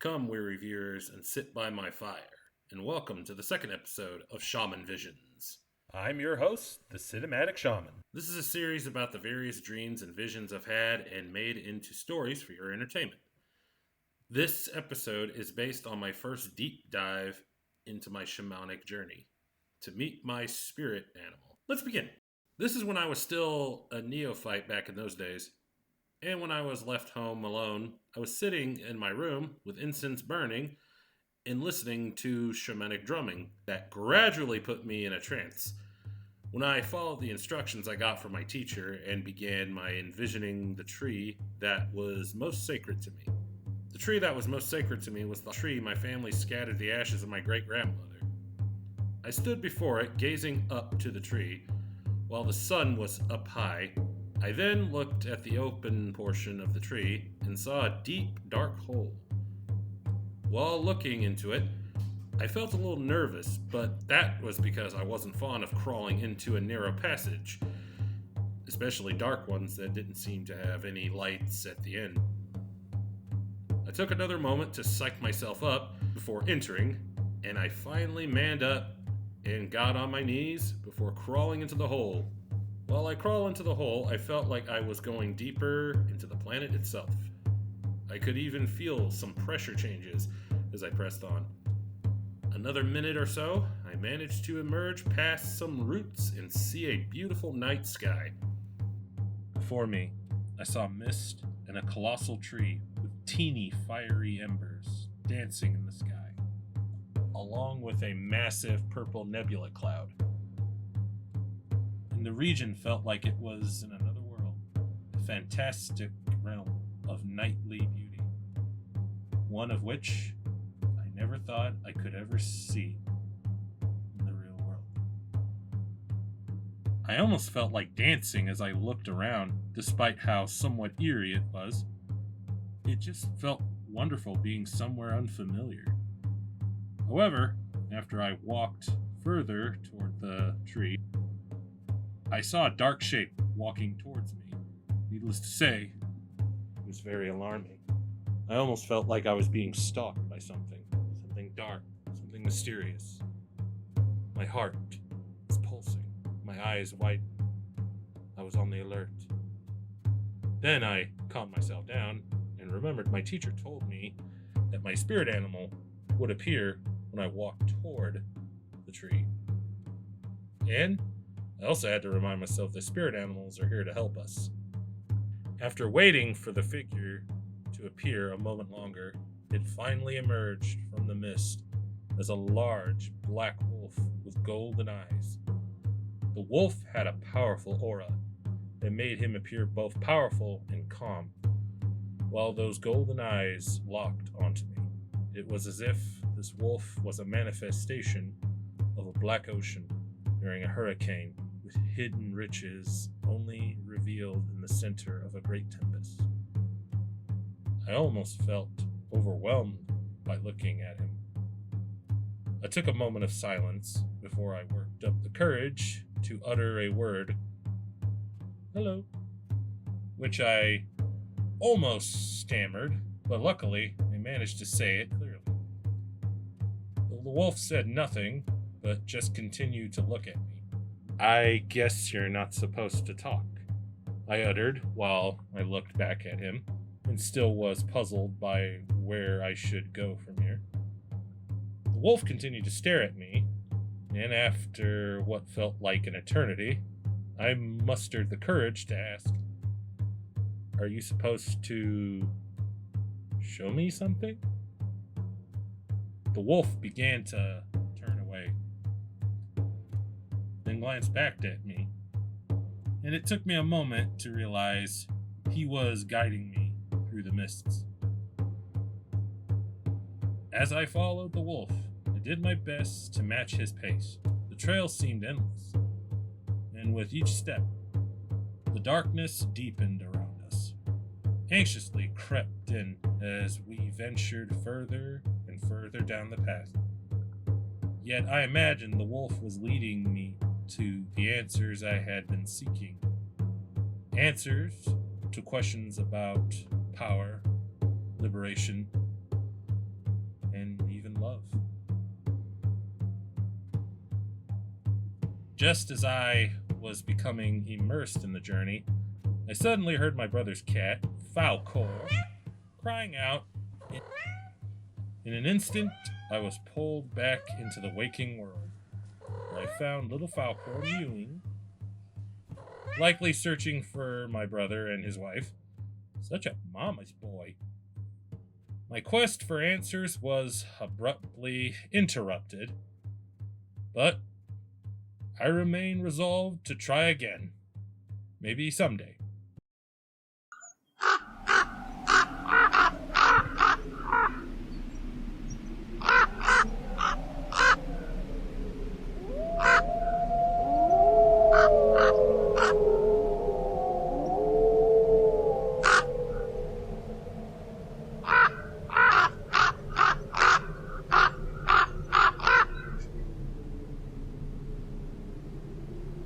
Come, weary viewers, and sit by my fire, and welcome to the second episode of Shamanvisions. I'm your host, the Cinematic Shaman. This is a series about the various dreams and visions I've had and made into stories for your entertainment. This episode is based on my first deep dive into my shamanic journey, to meet my spirit animal. Let's begin. This is when I was still a neophyte back in those days. And when I was left home alone, I was sitting in my room with incense burning and listening to shamanic drumming that gradually put me in a trance. When I followed the instructions I got from my teacher and began my envisioning the tree that was most sacred to me. The tree that was most sacred to me was the tree my family scattered the ashes of my great-grandmother. I stood before it, gazing up to the tree, while the sun was up high. I then looked at the open portion of the tree and saw a deep, dark hole. While looking into it, I felt a little nervous, but that was because I wasn't fond of crawling into a narrow passage, especially dark ones that didn't seem to have any lights at the end. I took another moment to psych myself up before entering, and I finally manned up and got on my knees before crawling into the hole. While I crawled into the hole, I felt like I was going deeper into the planet itself. I could even feel some pressure changes as I pressed on. Another minute or so, I managed to emerge past some roots and see a beautiful night sky. Before me, I saw mist and a colossal tree with teeny fiery embers dancing in the sky, along with a massive purple nebula cloud. The region felt like it was in another world, a fantastic realm of nightly beauty, one of which I never thought I could ever see in the real world. I almost felt like dancing as I looked around, despite how somewhat eerie it was. It just felt wonderful being somewhere unfamiliar. However, after I walked further toward the tree, I saw a dark shape walking towards me. Needless to say, it was very alarming. I almost felt like I was being stalked by something dark, something mysterious. My heart was pulsing, my eyes widened. I was on the alert. Then I calmed myself down and remembered my teacher told me that my spirit animal would appear when I walked toward the tree. And I also had to remind myself that spirit animals are here to help us. After waiting for the figure to appear a moment longer, it finally emerged from the mist as a large black wolf with golden eyes. The wolf had a powerful aura that made him appear both powerful and calm, while those golden eyes locked onto me. It was as if this wolf was a manifestation of a black ocean during a hurricane, with hidden riches only revealed in the center of a great tempest. I almost felt overwhelmed by looking at him. I took a moment of silence before I worked up the courage to utter a word, "Hello," which I almost stammered, but luckily I managed to say it clearly. The wolf said nothing, but just continued to look at me. "I guess you're not supposed to talk," I uttered while I looked back at him and still was puzzled by where I should go from here. The wolf continued to stare at me, and after what felt like an eternity, I mustered the courage to ask, "Are you supposed to show me something?" The wolf began to turn away, then glanced back at me, and it took me a moment to realize he was guiding me through the mists. As I followed the wolf, I did my best to match his pace. The trail seemed endless, and with each step, the darkness deepened around us, anxiously crept in as we ventured further and further down the path. Yet I imagined the wolf was leading me to the answers I had been seeking. Answers to questions about power, liberation, Just as I was becoming immersed in the journey, I suddenly heard my brother's cat, Falcor, crying out. In an instant, I was pulled back into the waking world, where I found little Falcor mewing, likely searching for my brother and his wife. Such a mama's boy. My quest for answers was abruptly interrupted, but I remain resolved to try again. Maybe someday.